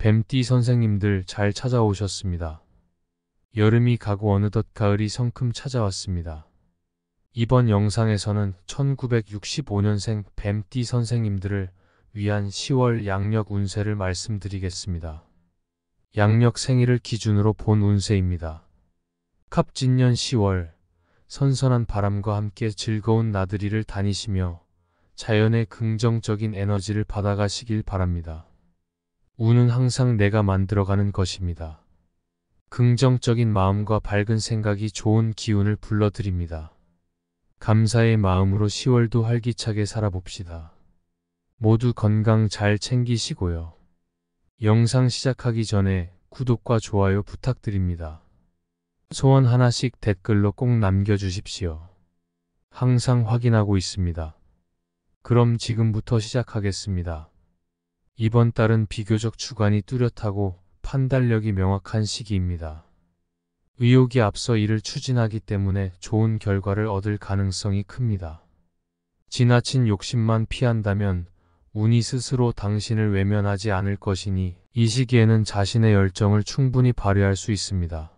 뱀띠 선생님들 잘 찾아오셨습니다. 여름이 가고 어느덧 가을이 성큼 찾아왔습니다. 이번 영상에서는 1965년생 뱀띠 선생님들을 위한 10월 양력 운세를 말씀드리겠습니다. 양력 생일을 기준으로 본 운세입니다. 갑진년 10월, 선선한 바람과 함께 즐거운 나들이를 다니시며 자연의 긍정적인 에너지를 받아가시길 바랍니다. 운은 항상 내가 만들어가는 것입니다. 긍정적인 마음과 밝은 생각이 좋은 기운을 불러드립니다. 감사의 마음으로 10월도 활기차게 살아봅시다. 모두 건강 잘 챙기시고요. 영상 시작하기 전에 구독과 좋아요 부탁드립니다. 소원 하나씩 댓글로 꼭 남겨주십시오. 항상 확인하고 있습니다. 그럼 지금부터 시작하겠습니다. 이번 달은 비교적 주관이 뚜렷하고 판단력이 명확한 시기입니다. 의욕이 앞서 일을 추진하기 때문에 좋은 결과를 얻을 가능성이 큽니다. 지나친 욕심만 피한다면 운이 스스로 당신을 외면하지 않을 것이니 이 시기에는 자신의 열정을 충분히 발휘할 수 있습니다.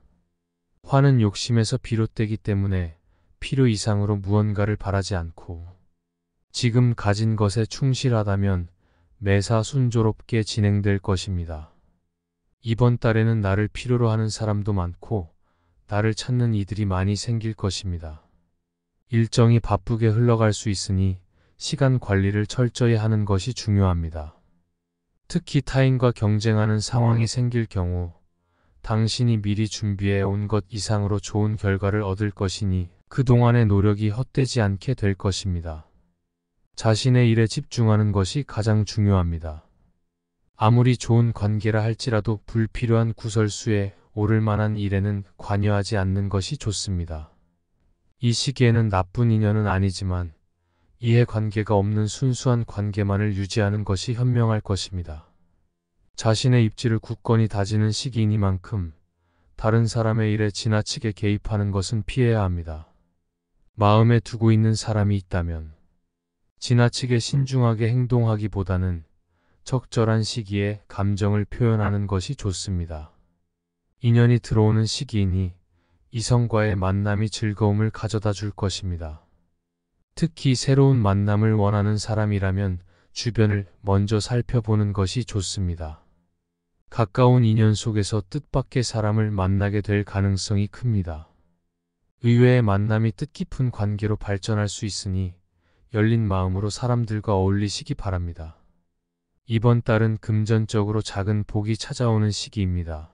화는 욕심에서 비롯되기 때문에 필요 이상으로 무언가를 바라지 않고 지금 가진 것에 충실하다면 매사 순조롭게 진행될 것입니다. 이번 달에는 나를 필요로 하는 사람도 많고 나를 찾는 이들이 많이 생길 것입니다. 일정이 바쁘게 흘러갈 수 있으니 시간 관리를 철저히 하는 것이 중요합니다. 특히 타인과 경쟁하는 상황이 생길 경우 당신이 미리 준비해 온 것 이상으로 좋은 결과를 얻을 것이니 그동안의 노력이 헛되지 않게 될 것입니다. 자신의 일에 집중하는 것이 가장 중요합니다. 아무리 좋은 관계라 할지라도 불필요한 구설수에 오를 만한 일에는 관여하지 않는 것이 좋습니다. 이 시기에는 나쁜 인연은 아니지만 이해관계가 없는 순수한 관계만을 유지하는 것이 현명할 것입니다. 자신의 입지를 굳건히 다지는 시기이니만큼 다른 사람의 일에 지나치게 개입하는 것은 피해야 합니다. 마음에 두고 있는 사람이 있다면 지나치게 신중하게 행동하기보다는 적절한 시기에 감정을 표현하는 것이 좋습니다. 인연이 들어오는 시기이니 이성과의 만남이 즐거움을 가져다 줄 것입니다. 특히 새로운 만남을 원하는 사람이라면 주변을 먼저 살펴보는 것이 좋습니다. 가까운 인연 속에서 뜻밖의 사람을 만나게 될 가능성이 큽니다. 의외의 만남이 뜻깊은 관계로 발전할 수 있으니 열린 마음으로 사람들과 어울리시기 바랍니다. 이번 달은 금전적으로 작은 복이 찾아오는 시기입니다.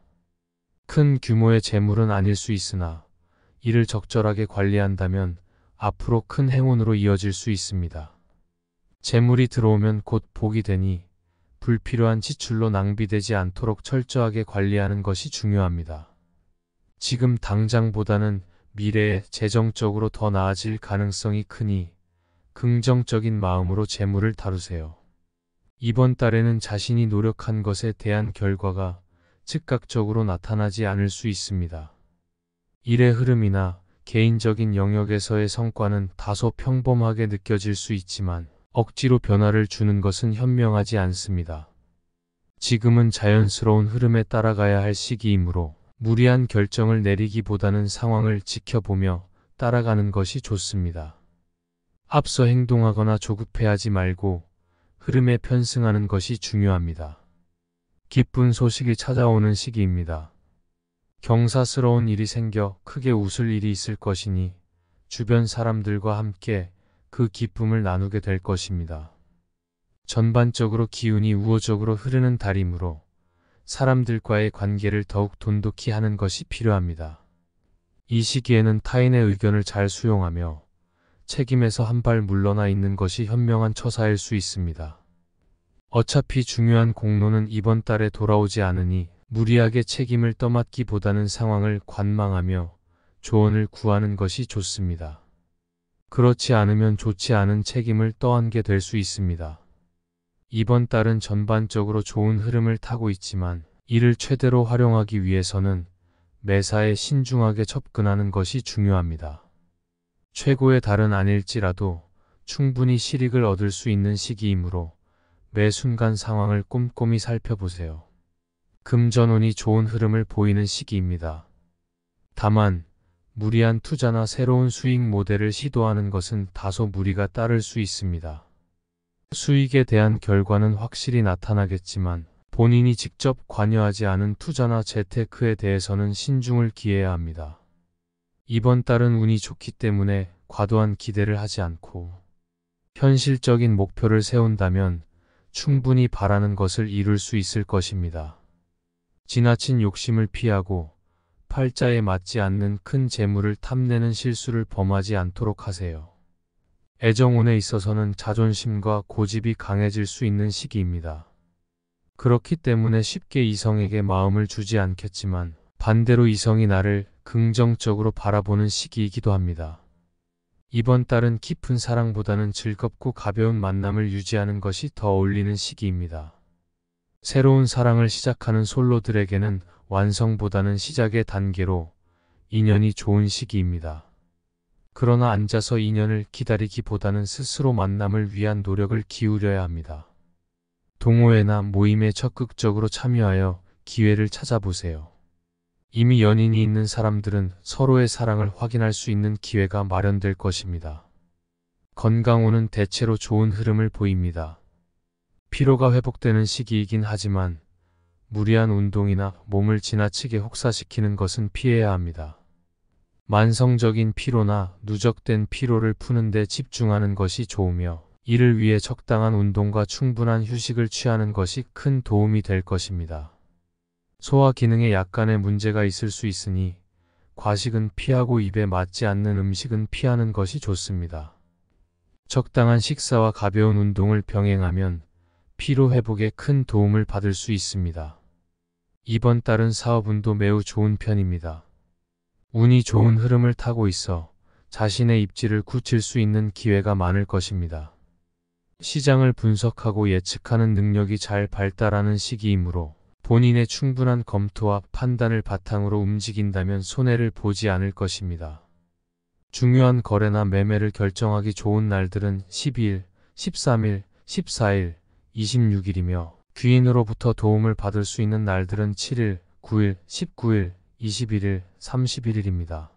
큰 규모의 재물은 아닐 수 있으나 이를 적절하게 관리한다면 앞으로 큰 행운으로 이어질 수 있습니다. 재물이 들어오면 곧 복이 되니 불필요한 지출로 낭비되지 않도록 철저하게 관리하는 것이 중요합니다. 지금 당장보다는 미래에 재정적으로 더 나아질 가능성이 크니 긍정적인 마음으로 재물을 다루세요. 이번 달에는 자신이 노력한 것에 대한 결과가 즉각적으로 나타나지 않을 수 있습니다. 일의 흐름이나 개인적인 영역에서의 성과는 다소 평범하게 느껴질 수 있지만 억지로 변화를 주는 것은 현명하지 않습니다. 지금은 자연스러운 흐름에 따라가야 할 시기이므로 무리한 결정을 내리기보다는 상황을 지켜보며 따라가는 것이 좋습니다. 앞서 행동하거나 조급해하지 말고 흐름에 편승하는 것이 중요합니다. 기쁜 소식이 찾아오는 시기입니다. 경사스러운 일이 생겨 크게 웃을 일이 있을 것이니 주변 사람들과 함께 그 기쁨을 나누게 될 것입니다. 전반적으로 기운이 우호적으로 흐르는 달이므로 사람들과의 관계를 더욱 돈독히 하는 것이 필요합니다. 이 시기에는 타인의 의견을 잘 수용하며 책임에서 한 발 물러나 있는 것이 현명한 처사일 수 있습니다. 어차피 중요한 공로는 이번 달에 돌아오지 않으니 무리하게 책임을 떠맡기보다는 상황을 관망하며 조언을 구하는 것이 좋습니다. 그렇지 않으면 좋지 않은 책임을 떠안게 될 수 있습니다. 이번 달은 전반적으로 좋은 흐름을 타고 있지만 이를 최대로 활용하기 위해서는 매사에 신중하게 접근하는 것이 중요합니다. 최고의 달은 아닐지라도 충분히 실익을 얻을 수 있는 시기이므로 매 순간 상황을 꼼꼼히 살펴보세요. 금전운이 좋은 흐름을 보이는 시기입니다. 다만 무리한 투자나 새로운 수익 모델을 시도하는 것은 다소 무리가 따를 수 있습니다. 수익에 대한 결과는 확실히 나타나겠지만 본인이 직접 관여하지 않은 투자나 재테크에 대해서는 신중을 기해야 합니다. 이번 달은 운이 좋기 때문에 과도한 기대를 하지 않고 현실적인 목표를 세운다면 충분히 바라는 것을 이룰 수 있을 것입니다. 지나친 욕심을 피하고 팔자에 맞지 않는 큰 재물을 탐내는 실수를 범하지 않도록 하세요. 애정운에 있어서는 자존심과 고집이 강해질 수 있는 시기입니다. 그렇기 때문에 쉽게 이성에게 마음을 주지 않겠지만 반대로 이성이 나를 긍정적으로 바라보는 시기이기도 합니다. 이번 달은 깊은 사랑보다는 즐겁고 가벼운 만남을 유지하는 것이 더 어울리는 시기입니다. 새로운 사랑을 시작하는 솔로들에게는 완성보다는 시작의 단계로 인연이 좋은 시기입니다. 그러나 앉아서 인연을 기다리기보다는 스스로 만남을 위한 노력을 기울여야 합니다. 동호회나 모임에 적극적으로 참여하여 기회를 찾아보세요. 이미 연인이 있는 사람들은 서로의 사랑을 확인할 수 있는 기회가 마련될 것입니다. 건강운은 대체로 좋은 흐름을 보입니다. 피로가 회복되는 시기이긴 하지만 무리한 운동이나 몸을 지나치게 혹사시키는 것은 피해야 합니다. 만성적인 피로나 누적된 피로를 푸는 데 집중하는 것이 좋으며 이를 위해 적당한 운동과 충분한 휴식을 취하는 것이 큰 도움이 될 것입니다. 소화 기능에 약간의 문제가 있을 수 있으니 과식은 피하고 입에 맞지 않는 음식은 피하는 것이 좋습니다. 적당한 식사와 가벼운 운동을 병행하면 피로 회복에 큰 도움을 받을 수 있습니다. 이번 달은 사업운도 매우 좋은 편입니다. 운이 좋은 흐름을 타고 있어 자신의 입지를 굳힐 수 있는 기회가 많을 것입니다. 시장을 분석하고 예측하는 능력이 잘 발달하는 시기이므로 본인의 충분한 검토와 판단을 바탕으로 움직인다면 손해를 보지 않을 것입니다. 중요한 거래나 매매를 결정하기 좋은 날들은 12일, 13일, 14일, 26일이며 귀인으로부터 도움을 받을 수 있는 날들은 7일, 9일, 19일, 21일, 31일입니다.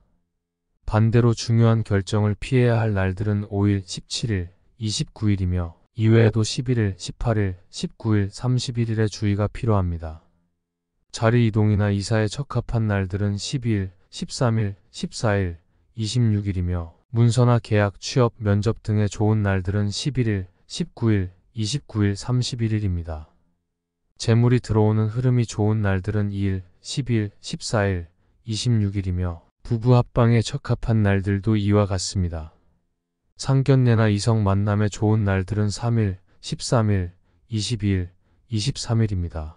반대로 중요한 결정을 피해야 할 날들은 5일, 17일, 29일이며 이외에도 11일, 18일, 19일, 31일에 주의가 필요합니다. 자리 이동이나 이사에 적합한 날들은 12일, 13일, 14일, 26일이며 문서나 계약, 취업, 면접 등의 좋은 날들은 11일, 19일, 29일, 31일입니다. 재물이 들어오는 흐름이 좋은 날들은 2일, 10일, 14일, 26일이며 부부 합방에 적합한 날들도 이와 같습니다. 상견례나 이성 만남에 좋은 날들은 3일, 13일, 22일, 23일입니다.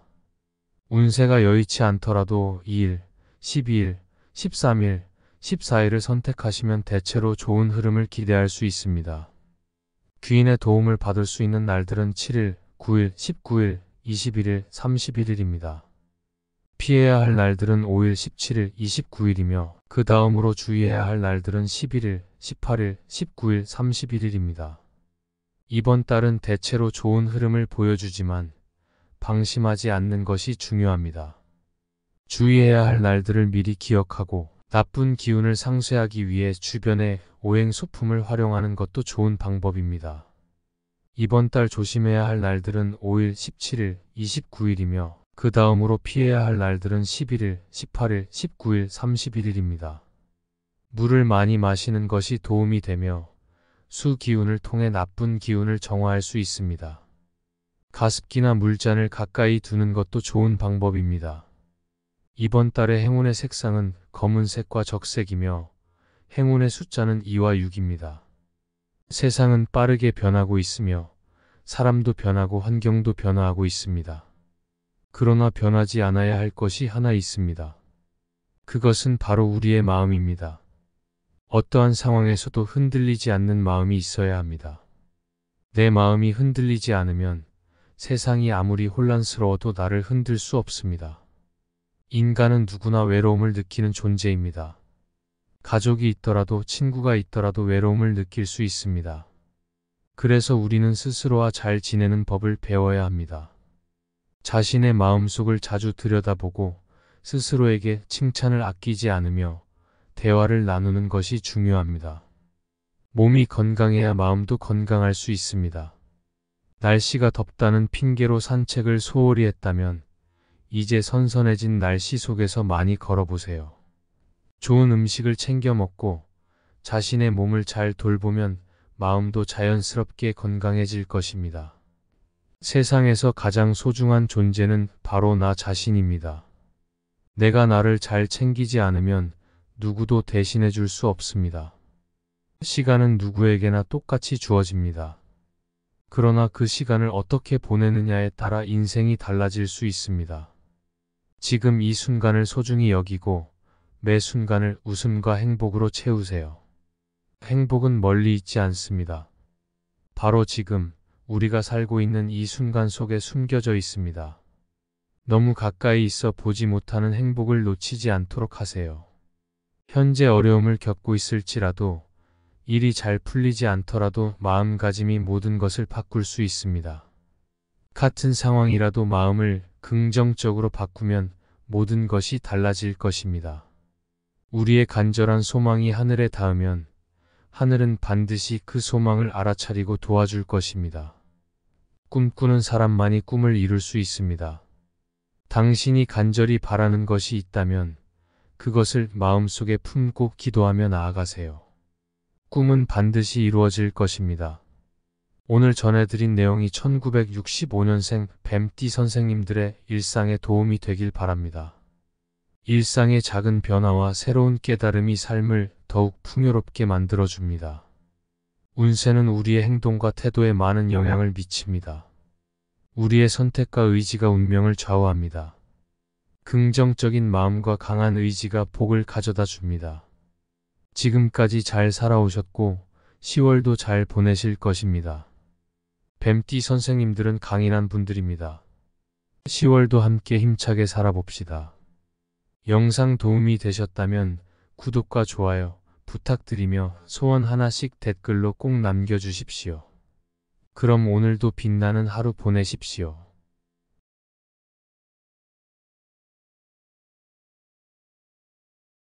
운세가 여의치 않더라도 2일, 12일, 13일, 14일을 선택하시면 대체로 좋은 흐름을 기대할 수 있습니다. 귀인의 도움을 받을 수 있는 날들은 7일, 9일, 19일, 21일, 31일입니다. 피해야 할 날들은 5일, 17일, 29일이며 그 다음으로 주의해야 할 날들은 11일, 18일, 19일, 31일입니다. 이번 달은 대체로 좋은 흐름을 보여주지만 방심하지 않는 것이 중요합니다. 주의해야 할 날들을 미리 기억하고 나쁜 기운을 상쇄하기 위해 주변에 오행소품을 활용하는 것도 좋은 방법입니다. 이번 달 조심해야 할 날들은 5일, 17일, 29일이며 그 다음으로 피해야 할 날들은 11일, 18일, 19일, 31일입니다. 물을 많이 마시는 것이 도움이 되며 수 기운을 통해 나쁜 기운을 정화할 수 있습니다. 가습기나 물잔을 가까이 두는 것도 좋은 방법입니다. 이번 달의 행운의 색상은 검은색과 적색이며 행운의 숫자는 2와 6입니다. 세상은 빠르게 변하고 있으며 사람도 변하고 환경도 변화하고 있습니다. 그러나 변하지 않아야 할 것이 하나 있습니다. 그것은 바로 우리의 마음입니다. 어떠한 상황에서도 흔들리지 않는 마음이 있어야 합니다. 내 마음이 흔들리지 않으면 세상이 아무리 혼란스러워도 나를 흔들 수 없습니다. 인간은 누구나 외로움을 느끼는 존재입니다. 가족이 있더라도 친구가 있더라도 외로움을 느낄 수 있습니다. 그래서 우리는 스스로와 잘 지내는 법을 배워야 합니다. 자신의 마음속을 자주 들여다보고 스스로에게 칭찬을 아끼지 않으며 대화를 나누는 것이 중요합니다. 몸이 건강해야 마음도 건강할 수 있습니다. 날씨가 덥다는 핑계로 산책을 소홀히 했다면 이제 선선해진 날씨 속에서 많이 걸어보세요. 좋은 음식을 챙겨 먹고 자신의 몸을 잘 돌보면 마음도 자연스럽게 건강해질 것입니다. 세상에서 가장 소중한 존재는 바로 나 자신입니다. 내가 나를 잘 챙기지 않으면 누구도 대신해 줄 수 없습니다. 시간은 누구에게나 똑같이 주어집니다. 그러나 그 시간을 어떻게 보내느냐에 따라 인생이 달라질 수 있습니다. 지금 이 순간을 소중히 여기고 매 순간을 웃음과 행복으로 채우세요. 행복은 멀리 있지 않습니다. 바로 지금 우리가 살고 있는 이 순간 속에 숨겨져 있습니다. 너무 가까이 있어 보지 못하는 행복을 놓치지 않도록 하세요. 현재 어려움을 겪고 있을지라도 일이 잘 풀리지 않더라도 마음가짐이 모든 것을 바꿀 수 있습니다. 같은 상황이라도 마음을 긍정적으로 바꾸면 모든 것이 달라질 것입니다. 우리의 간절한 소망이 하늘에 닿으면 하늘은 반드시 그 소망을 알아차리고 도와줄 것입니다. 꿈꾸는 사람만이 꿈을 이룰 수 있습니다. 당신이 간절히 바라는 것이 있다면 그것을 마음속에 품고 기도하며 나아가세요. 꿈은 반드시 이루어질 것입니다. 오늘 전해드린 내용이 1965년생 뱀띠 선생님들의 일상에 도움이 되길 바랍니다. 일상의 작은 변화와 새로운 깨달음이 삶을 더욱 풍요롭게 만들어줍니다. 운세는 우리의 행동과 태도에 많은 영향을 미칩니다. 우리의 선택과 의지가 운명을 좌우합니다. 긍정적인 마음과 강한 의지가 복을 가져다 줍니다. 지금까지 잘 살아오셨고 10월도 잘 보내실 것입니다. 뱀띠 선생님들은 강인한 분들입니다. 10월도 함께 힘차게 살아봅시다. 영상 도움이 되셨다면 구독과 좋아요 부탁드리며 소원 하나씩 댓글로 꼭 남겨주십시오. 그럼 오늘도 빛나는 하루 보내십시오.